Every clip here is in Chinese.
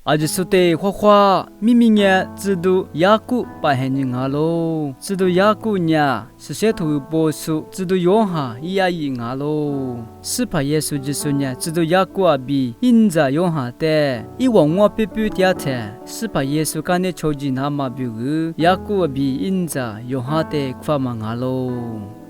阿吉苏得花花咪咪呀，知道雅古把黑人阿喽，知道雅古呀是些土波苏，知道用哈伊呀伊阿喽，是怕耶稣基督呀，知道雅古阿比因着用哈的，伊往我别别点的，是怕耶稣干的求吉那嘛比个，雅古阿比因着用哈的夸嘛阿喽。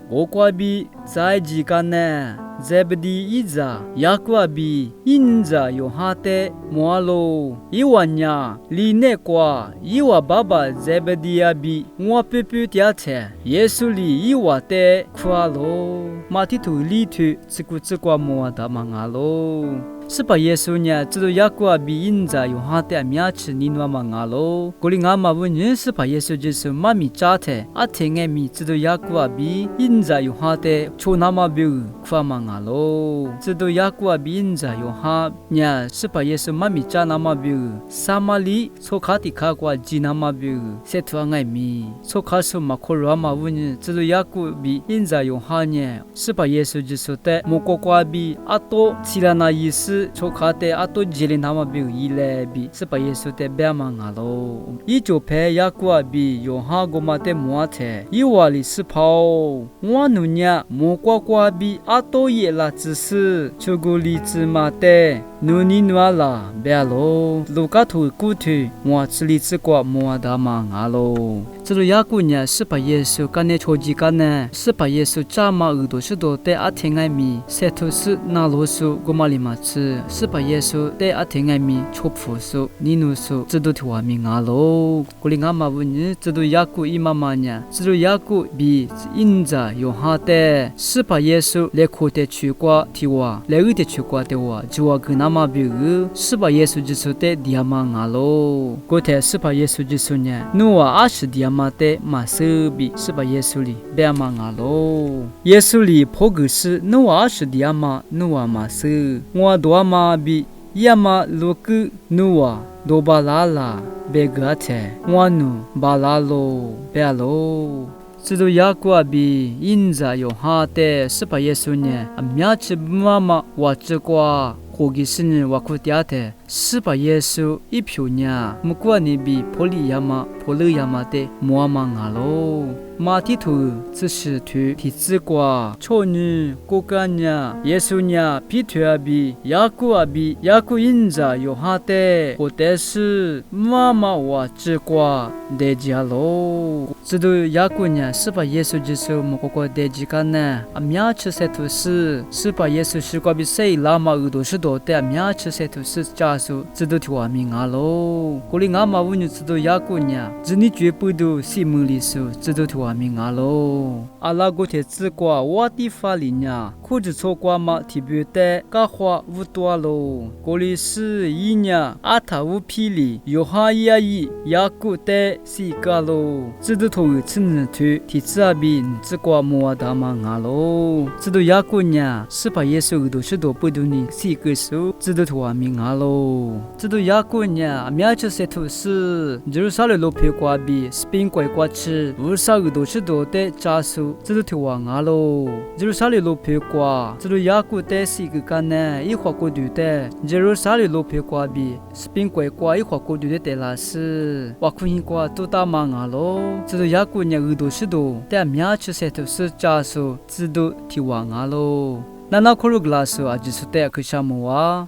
我挂比在几个呢？在不地一着，雅挂比因着有哈的摩罗，伊万呀里内挂，伊瓦爸爸在不地呀比我皮皮点菜，耶稣里伊瓦的夸罗，马蹄土里头只顾只挂摩达嘛阿罗。是把耶稣呢，知道雅各比因着用哈的面吃你那么阿喽，古里阿妈问人是把耶稣就是妈咪扎的，阿听爱咪知道雅各比因着用哈的求那么表夸嘛阿喽，知道雅各比因着用哈呢是把耶稣妈咪扎那么表，撒玛利所卡的卡挂吉那么表，些图爱咪所卡数马可罗嘛问人知道雅各比因着用哈呢是把耶稣就是的莫过挂比阿多其他那意思。抽卡的阿多吉林他们比伊来比是把耶稣的别嘛阿喽，伊就陪雅各比用哈个嘛的摩特，伊瓦里是跑，我努呀莫瓜瓜比阿多耶拉只是求个里子嘛的，努尼努阿拉别喽，卢卡图古图我吃里子瓜莫达嘛阿喽。这个雅各呢是把耶稣干的抽吉干呢，是把耶稣扎嘛耳朵是多的阿听爱米，塞图是那罗苏个嘛里嘛吃。是把耶稣的阿听爱咪抽普苏尼努苏这都听话咪阿喽，古里阿妈问你这都雅各伊妈妈呢，这都雅各比因着用哈的，是把耶稣来苦的去过提话，来有的去过的话，就话跟阿妈比个，是把耶稣基督的第阿妈阿喽，过天是把耶稣基督呢，努话阿是第阿妈的马色比是把耶稣里别阿妈阿喽，耶稣里破个是努话阿是第阿妈努话马色，我多。嘛比亚嘛罗克努瓦多巴拉拉贝格特瓦努巴拉罗贝罗，知道雅各比因着用哈的是把耶稣呢，面吃妈妈我吃过。过去是呢，我苦点的，是把耶稣一票呢，不管你比普利亚嘛、普利亚嘛的摩嘛阿喽，马蹄土只是土提子瓜，छो女过干呢，耶稣呢，皮土阿比雅各阿比雅各因着有哈的，或者是妈妈我吃过的家喽，知道雅各呢，是把耶稣就是莫过的家干呢，面吃些土是把耶稣是过比谁拉嘛耳朵是多。的面吃些土是家属，知道听话咪阿喽。古里阿妈问你知道雅各呢，只你绝不都西门里数，知道听话咪阿喽。阿拉个天子瓜我的法里呢，可是错瓜嘛提别的，噶话无多喽。古里是一呢，阿他无霹雳，有哈呀伊雅各的西噶喽，知道头一次呢土，提子阿比只瓜莫达嘛阿喽。知道雅各呢，是把耶稣都是多不都你西个。知道图阿明阿喽，知道雅各呢，面吃些土是，就是啥嘞罗皮瓜比，斯宾怪瓜吃，无啥个都是多的家属，知道图阿阿喽，就是啥嘞罗皮瓜，知道雅各的是个干呢，一花过度的，就是啥嘞罗皮瓜比，斯宾怪瓜一花过度的得拉是，瓦库因瓜都打嘛阿喽，知道雅各呢个都是多，但面吃些土是家属，知道图阿阿喽。那可鲁格拉斯阿吉苏戴克夏姆哇。